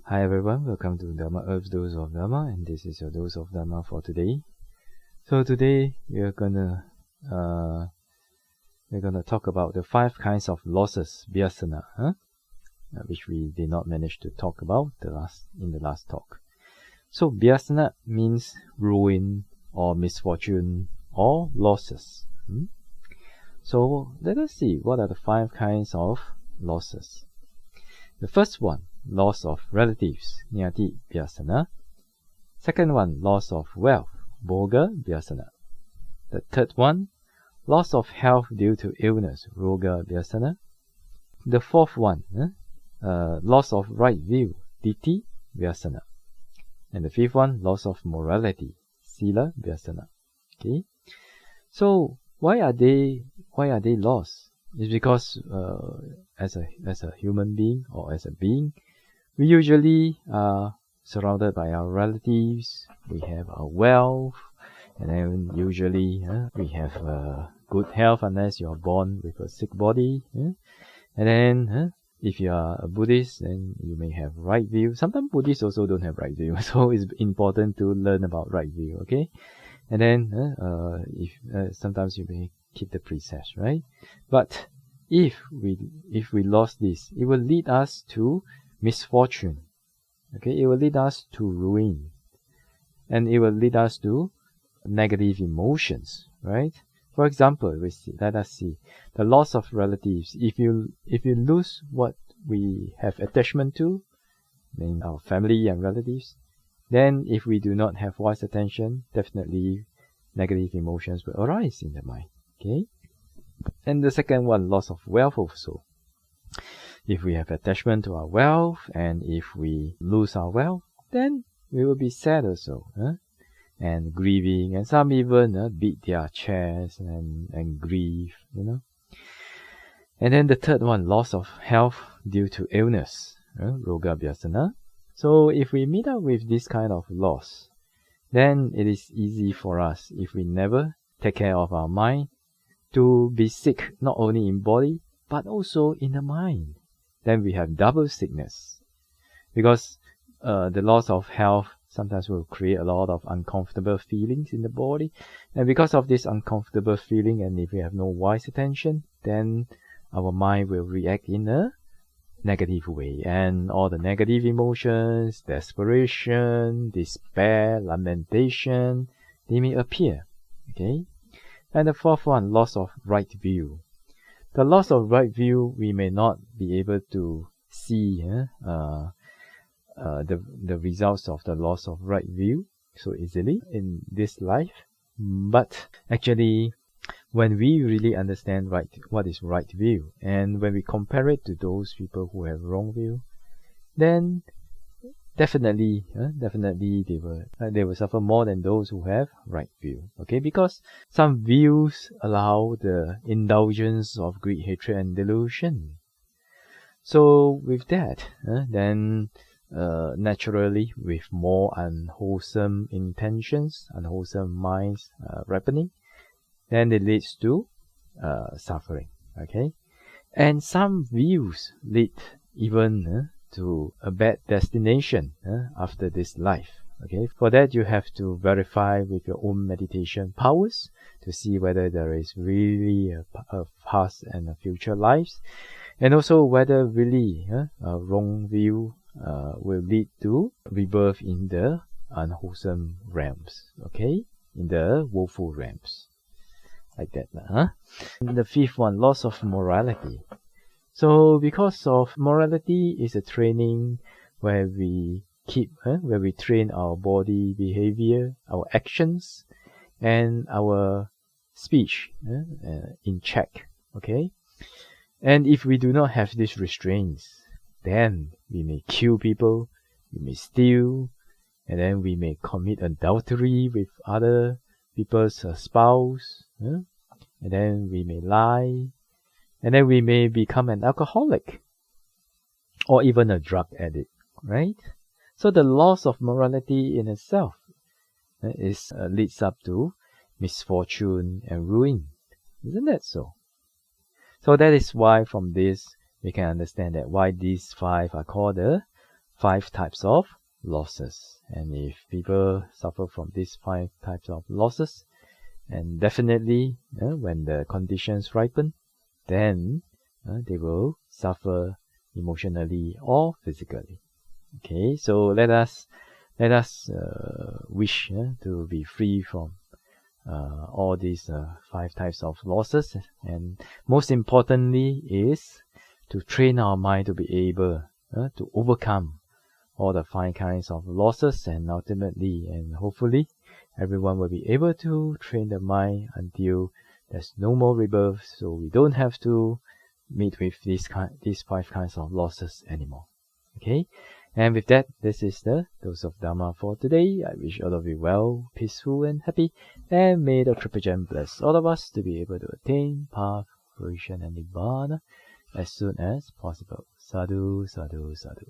Hi everyone, welcome to Dharma Earth's Dose of Dharma, and this is your dose of Dharma for today. So today we're gonna talk about the 5 kinds of losses, vyasana, which we did not manage to talk about in the last talk. So vyasana means ruin or misfortune or losses. So let us see what are the 5 kinds of losses. The first one, loss of relatives, nyati vyasana. Second one, loss of wealth, bhoga vyasana. The third one, loss of health due to illness, roga vyasana. The fourth one, loss of right view, ditthi vyasana. And the fifth one, loss of morality, sila vyasana. Okay. So why are they lost? It's because as a human being or as a being, we usually are surrounded by our relatives. We have our wealth, and then usually we have good health unless you are born with a sick body. And then if you are a Buddhist, then you may have right view. Sometimes Buddhists also don't have right view, so it's important to learn about right view. Okay, and then if sometimes you may keep the precepts, right? But if we lost this, it will lead us to misfortune. Okay, it will lead us to ruin, and it will lead us to negative emotions, right? For example, let us see the loss of relatives. If you lose what we have attachment to, in our family and relatives, then if we do not have wise attention, definitely negative emotions will arise in the mind. Okay, and the second one, loss of wealth also. If we have attachment to our wealth, and if we lose our wealth, then we will be sad also, and grieving, and some even beat their chests and grieve, And then the third one, loss of health due to illness, roga vyasana. So if we meet up with this kind of loss, then it is easy for us, if we never take care of our mind, to be sick not only in body but also in the mind. Then we have double sickness, because the loss of health sometimes will create a lot of uncomfortable feelings in the body, and because of this uncomfortable feeling, and if we have no wise attention, then our mind will react in a negative way, and all the negative emotions, desperation, despair, lamentation, they may appear. Okay, and the fourth one, loss of right view. The loss of right view, we may not be able to see the results of the loss of right view so easily in this life. But actually, when we really understand what is right view, and when we compare it to those people who have wrong view, then definitely they will suffer more than those who have right view. Okay, because some views allow the indulgence of greed, hatred, and delusion. So with that, then naturally, with more unwholesome intentions, unwholesome minds ripening, then it leads to suffering. Okay, and some views lead even to a bad destination after this life. Okay, for that you have to verify with your own meditation powers to see whether there is really a past and a future lives, and also whether really a wrong view will lead to rebirth in the unwholesome realms. Okay, in the woeful realms, like that. And the fifth one, loss of morality. So because of morality is a training where we train our body behavior, our actions, and our speech in check. Okay, and if we do not have these restraints, then we may kill people, we may steal, and then we may commit adultery with other people's spouse, and then we may lie. And then we may become an alcoholic or even a drug addict, right? So the loss of morality in itself leads up to misfortune and ruin. Isn't that so? So that is why from this we can understand that why these 5 are called the 5 types of losses. And if people suffer from these 5 types of losses, and definitely when the conditions ripen, then they will suffer emotionally or physically. Okay, so let us wish to be free from all these 5 types of losses, and most importantly is to train our mind to be able to overcome all the 5 kinds of losses, and ultimately and hopefully everyone will be able to train the mind until there's no more rebirth, so we don't have to meet with these 5 kinds of losses anymore. Okay, and with that, this is the dose of Dharma for today. I wish all of you well, peaceful and happy, and may the Triple Gem bless all of us to be able to attain path, fruition and Nibbana as soon as possible. Sadhu, sadhu, sadhu.